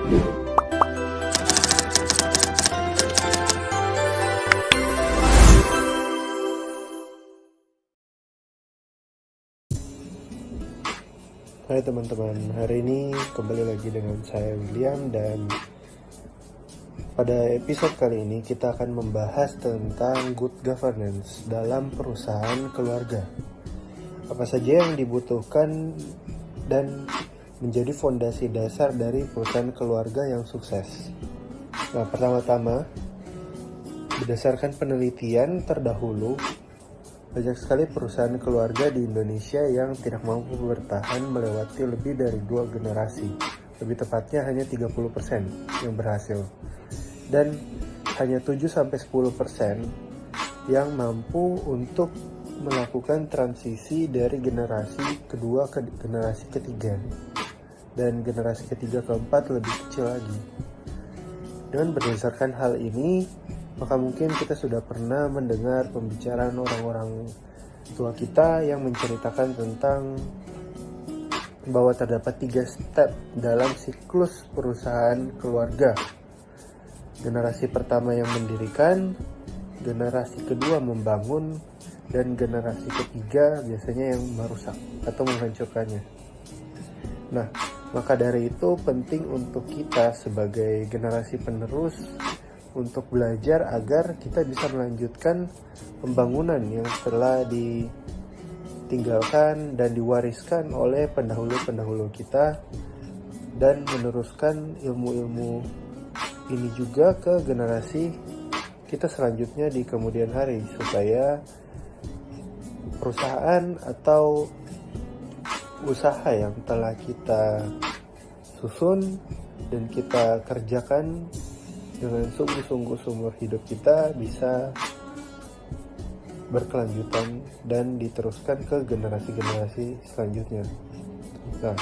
Hai teman-teman, hari ini kembali lagi dengan saya William, dan pada episode kali ini kita akan membahas tentang good governance dalam perusahaan keluarga. Apa saja yang dibutuhkan dan menjadi fondasi dasar dari perusahaan keluarga yang sukses. Nah, pertama-tama, berdasarkan penelitian terdahulu, banyak sekali perusahaan keluarga di Indonesia yang tidak mampu bertahan melewati lebih dari 2 generasi. Lebih tepatnya hanya 30% yang berhasil. Dan hanya 7-10% yang mampu untuk melakukan transisi dari generasi kedua ke generasi ketiga. Dan generasi ketiga keempat lebih kecil lagi. Dengan berdasarkan hal ini, maka mungkin kita sudah pernah mendengar pembicaraan orang-orang tua kita yang menceritakan tentang bahwa terdapat 3 step dalam siklus perusahaan keluarga. Generasi pertama yang mendirikan, generasi kedua membangun, dan generasi ketiga biasanya yang merusak atau menghancurkannya. Nah, maka dari itu penting untuk kita sebagai generasi penerus untuk belajar agar kita bisa melanjutkan pembangunan yang telah ditinggalkan dan diwariskan oleh pendahulu-pendahulu kita, dan meneruskan ilmu-ilmu ini juga ke generasi kita selanjutnya di kemudian hari, supaya perusahaan atau usaha yang telah kita susun dan kita kerjakan dengan sungguh-sungguh seumur hidup kita bisa berkelanjutan dan diteruskan ke generasi-generasi selanjutnya. Nah,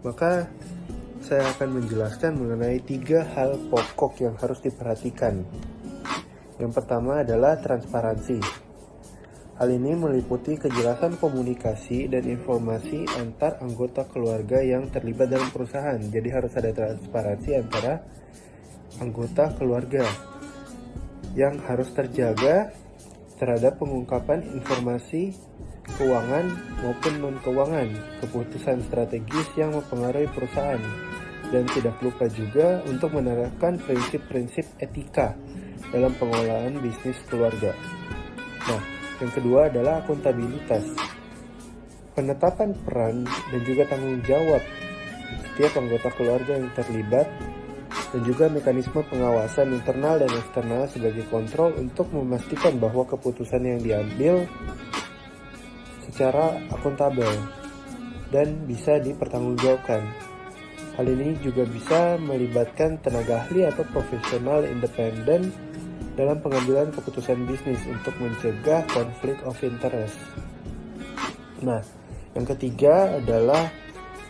maka saya akan menjelaskan mengenai 3 hal pokok yang harus diperhatikan. Yang pertama adalah transparansi. Hal ini meliputi kejelasan komunikasi dan informasi antar anggota keluarga yang terlibat dalam perusahaan. Jadi harus ada transparansi antara anggota keluarga yang harus terjaga terhadap pengungkapan informasi keuangan maupun non-keuangan, keputusan strategis yang mempengaruhi perusahaan, dan tidak lupa juga untuk menerapkan prinsip-prinsip etika dalam pengelolaan bisnis keluarga. Nah, yang kedua adalah akuntabilitas. Penetapan peran dan juga tanggung jawab setiap anggota keluarga yang terlibat, dan juga mekanisme pengawasan internal dan eksternal sebagai kontrol untuk memastikan bahwa keputusan yang diambil secara akuntabel dan bisa dipertanggungjawabkan. Hal ini juga bisa melibatkan tenaga ahli atau profesional independen dalam pengambilan keputusan bisnis untuk mencegah konflik of interest. Nah, yang ketiga adalah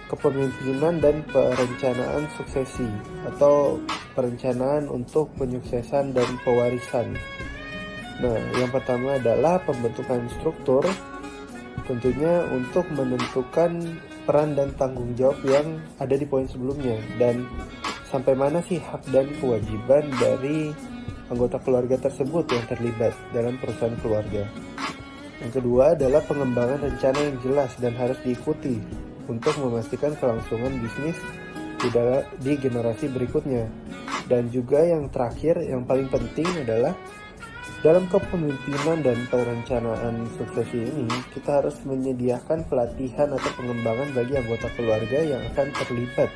kepemimpinan dan perencanaan suksesi atau perencanaan untuk penyuksesan dan pewarisan. Nah, yang pertama adalah pembentukan struktur, tentunya untuk menentukan peran dan tanggung jawab yang ada di poin sebelumnya, dan sampai mana sih hak dan kewajiban dari anggota keluarga tersebut yang terlibat dalam perusahaan keluarga. Yang kedua adalah pengembangan rencana yang jelas dan harus diikuti untuk memastikan kelangsungan bisnis di generasi berikutnya. Dan juga yang terakhir, yang paling penting adalah dalam kepemimpinan dan perencanaan suksesi ini, kita harus menyediakan pelatihan atau pengembangan bagi anggota keluarga yang akan terlibat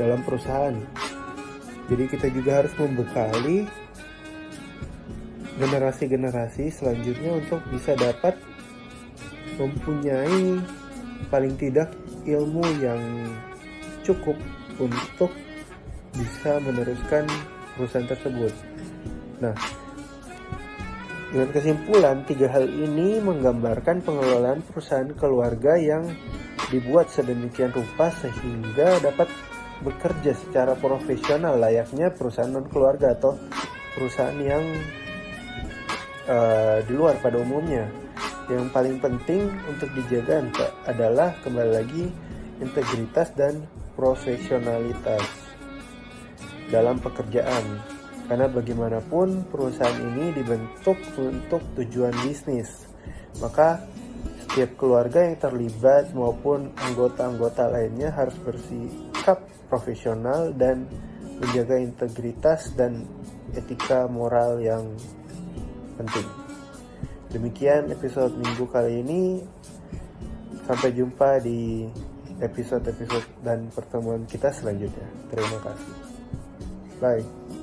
dalam perusahaan. Jadi kita juga harus membekali generasi-generasi selanjutnya untuk bisa dapat mempunyai paling tidak ilmu yang cukup untuk bisa meneruskan perusahaan tersebut. Nah, dengan kesimpulan, 3 hal ini menggambarkan pengelolaan perusahaan keluarga yang dibuat sedemikian rupa sehingga dapat bekerja secara profesional layaknya perusahaan non-keluarga atau perusahaan yang di luar pada umumnya. Yang paling penting untuk dijaga adalah kembali lagi integritas dan profesionalitas. dalam pekerjaan. Karena bagaimanapun perusahaan ini dibentuk untuk tujuan bisnis. Maka setiap keluarga yang terlibat maupun anggota-anggota lainnya harus bersikap profesional dan menjaga integritas dan etika moral yang penting. Demikian episode minggu kali ini. Sampai jumpa di episode-episode dan pertemuan kita selanjutnya. Terima kasih. Bye.